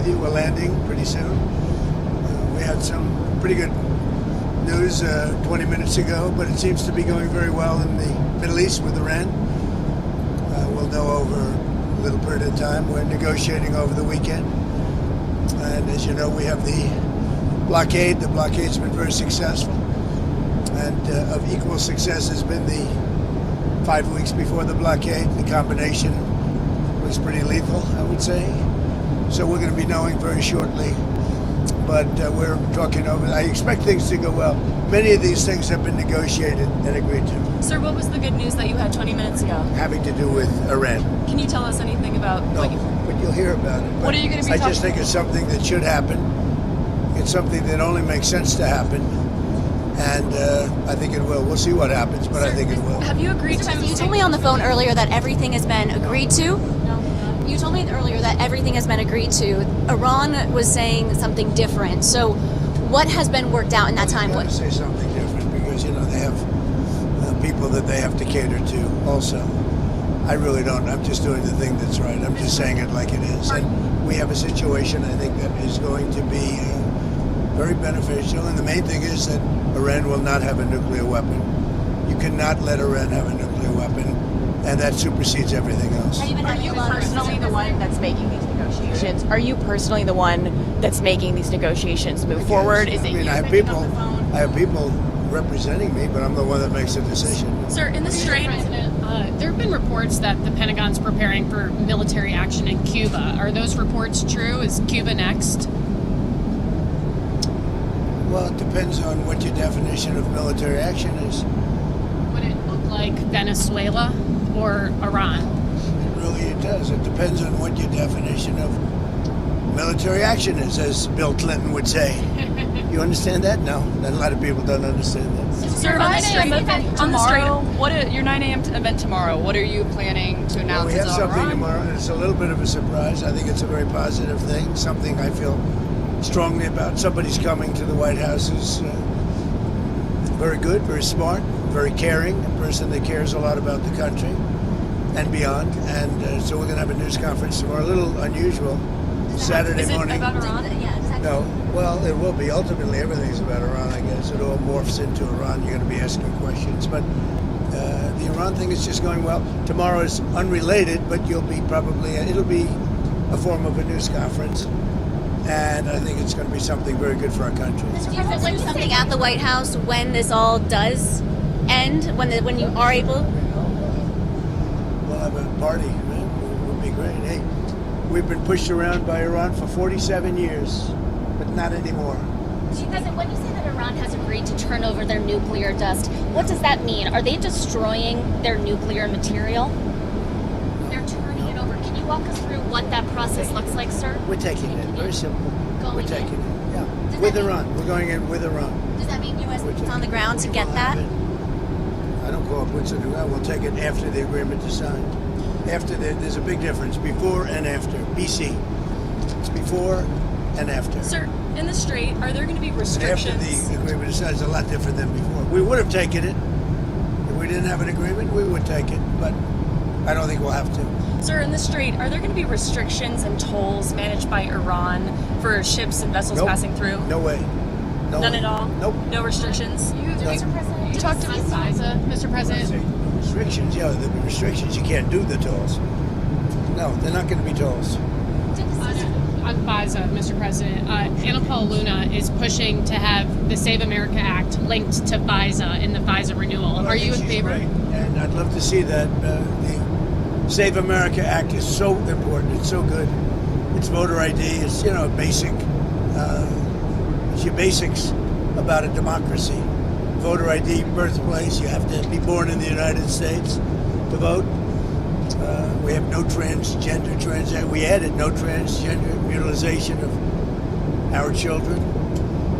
with you. We're landing pretty soon. We had some pretty good news 20 minutes ago, but it seems to be going very well in the Middle East with Iran. We'll know over a little period of time. We're negotiating over the weekend. And as you know, we have the blockade. The blockade's been very successful. And of equal success has been the 5 weeks before the blockade. The combination was pretty lethal, I would say. So we're going to be knowing very shortly. But we're talking over. I expect things to go well. Many of these things have been negotiated and agreed to. Sir, what was the good news that you had 20 minutes ago? Having to do with Iran. Can you tell us anything about but you'll hear about it. What are you going to be I talking just think it's something that should happen. It's something that only makes sense to happen. And I think it will. We'll see what happens, but Sir, I think it will. Have you agreed to... You told me on the phone earlier that everything has been agreed to. No. You told me earlier that everything has been agreed to. Iran was saying something different. So what has been worked out in that time? What? Say something different because, they have people that they have to cater to also. I really don't. I'm just doing the thing that's right. I'm just saying it like it is. And we have a situation, I think, that is going to be very beneficial. And the main thing is that Iran will not have a nuclear weapon. You cannot let Iran have a nuclear weapon. And that supersedes everything else. Are you personally the one that's making these negotiations? Are you personally the one that's making these negotiations move forward? Is it you I have picking people. up the phone? I have people representing me, but I'm the one that makes the decision. Sir, in the Strait, there have been reports that the Pentagon's preparing for military action in Cuba. Are those reports true? Is Cuba next? Well, it depends on what your definition of military action is. Would it look like Venezuela or Iran? It does. It depends on what your definition of military action is, as Bill Clinton would say. You understand that? No. A lot of people don't understand that. Sir, on the Strait, Your 9 a.m. event tomorrow. What are you planning to announce? We have something tomorrow, and it's a little bit of a surprise. I think it's a very positive thing, something I feel strongly about. Somebody's coming to the White House who's very good, very smart, very caring, a person that cares a lot about the country and beyond. And so we're going to have a news conference tomorrow, a little unusual, Saturday morning. Is it about Iran? Yeah, exactly. No, well, it will be. Ultimately, everything's about Iran, I guess. It all morphs into Iran. You're going to be asking questions. But the Iran thing is just going well. Tomorrow is unrelated, but you'll be probably, it'll be a form of a news conference. And I think it's going to be something very good for our country. Do you feel like something at the White House when this all does end, when you are able? We'll have a party, man. It would be great. Hey, we've been pushed around by Iran for 47 years, but not anymore. President, when you say that Iran has agreed to turn over their nuclear dust, what does that mean? Are they destroying their nuclear material? They're turning it over. Can you walk us through what that process looks like, sir? We're taking it. Very simple. We're taking it. Yeah. Does With that mean- Iran. We're going in with Iran. Does that mean U.S. We're boots taking on the it. ground to We get will that? have it. I don't call it boots on the ground. We'll take it after the agreement is signed. There's a big difference. Before and after. BC. It's before and after. Sir, in the Strait, are there going to be After restrictions? the agreement is signed, it's a lot different than before. We would have taken it. If we didn't have an agreement, we would take it. But I don't think we'll have to. Sir, in the Strait, are there going to be restrictions and tolls managed by Iran for ships and vessels Nope. passing through? No way. No None way. at all? Nope. No restrictions? You talked to FISA, Mr. President. Restrictions, yeah, there'll be restrictions. You can't do the tolls. No, they're not going to be tolls. On FISA, Mr. President, Anna Paula Luna is pushing to have the Save America Act linked to FISA in the FISA renewal. Well, I Are you think in she's favor? great, and I'd love to see that. The Save America Act is so important. It's so good. It's voter ID. It's basic. It's your basics about a democracy. Voter ID, birthplace. You have to be born in the United States to vote. We have no transgender. We added no transgender mutilization of our children.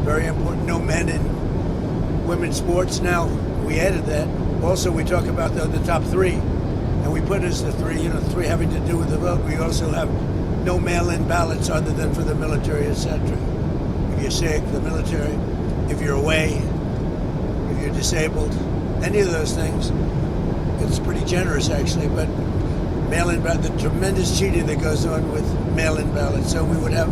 Very important. No men in women's sports. Now we added that. Also, we talk about the top three, and we put as the three. Three having to do with the vote. We also have no mail-in ballots other than for the military, etc. If you're sick, the military. If you're away, if you're disabled, any of those things. It's pretty generous, actually, but mail-in ballot, the tremendous cheating that goes on with mail-in ballots. So we would have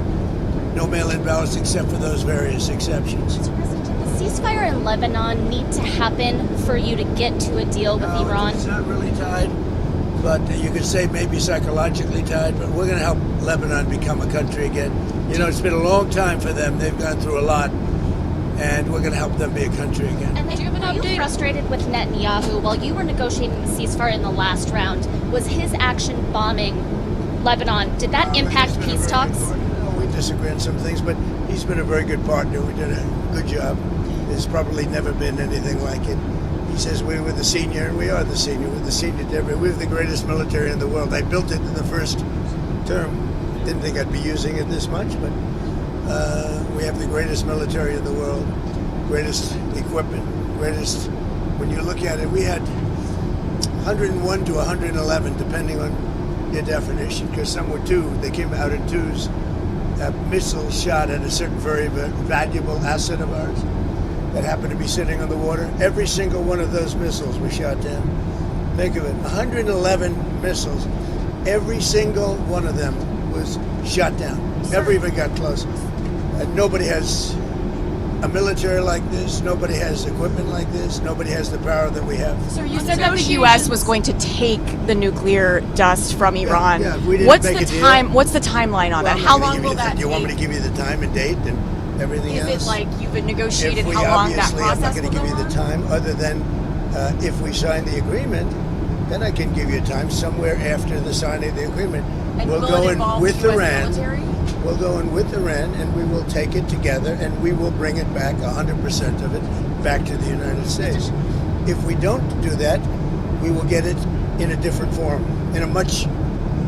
no mail-in ballots except for those various exceptions. Mr. President, did the ceasefire in Lebanon need to happen for you to get to a deal with No, Iran? It's not really tied, but you could say maybe psychologically tied, but we're going to help Lebanon become a country again. You know, it's been a long time for them. They've gone through a lot, and we're going to help them be a country again. And then, Do you have an were you update? frustrated with Netanyahu while you were negotiating the ceasefire in the last round? Was his action bombing Lebanon, did that impact He's been a peace very talks? good partner. No, we disagree on some things, but he's been a very good partner. We did a good job. There's probably never been anything like it. He says we were the senior, and we are the senior. We're the senior to every. We have the greatest military in the world. I built it in the first term. Didn't think I'd be using it this much, but we have the greatest military in the world, greatest equipment, greatest. When you look at it, we had 101 to 111, depending on your definition, because some were two. They came out in twos. Missiles shot at a certain very valuable asset of ours that happened to be sitting on the water. Every single one of those missiles was shot down. Think of it, 111 missiles. Every single one of them was shot down. Never even got close. And nobody has a military like this. Nobody has equipment like this. Nobody has the power that we have. So you said that the U.S. was going to take the nuclear dust from Iran. yeah, we didn't What's make the a deal. time? What's the timeline on Well, that? I'm How not gonna long give will you the- that Do you want me take? to give you the time and date and everything Is else? it like you've negotiated If we how long that obviously, process I'm not going will to give go you the on? time, other than if we sign the agreement, then I can give you a time somewhere after the signing of the agreement. And we'll will go it in involve with the US Iran. military? We'll go in with Iran, and we will take it together, and we will bring it back, 100% of it, back to the United States. If we don't do that, we will get it in a different form, in a much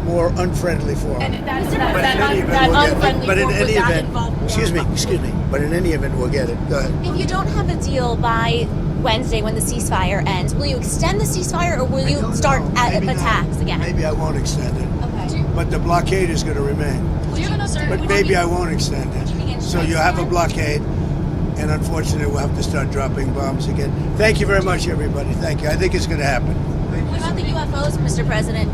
more unfriendly form. And that, But in any event, that we'll get it. unfriendly But in form, would any that event, involve war? excuse me. But in any event, we'll get it. Go ahead. If you don't have a deal by Wednesday when the ceasefire ends, will you extend the ceasefire or will I you don't start know. Maybe not. attacks again? Maybe I won't extend it. Okay. But the blockade is going to remain. Do you have an update? But maybe I won't extend begin it. So you have a blockade, and unfortunately, we'll have to start dropping bombs again. Thank you very much, everybody. Thank you. I think it's going to happen. What about the UFOs, Mr. President?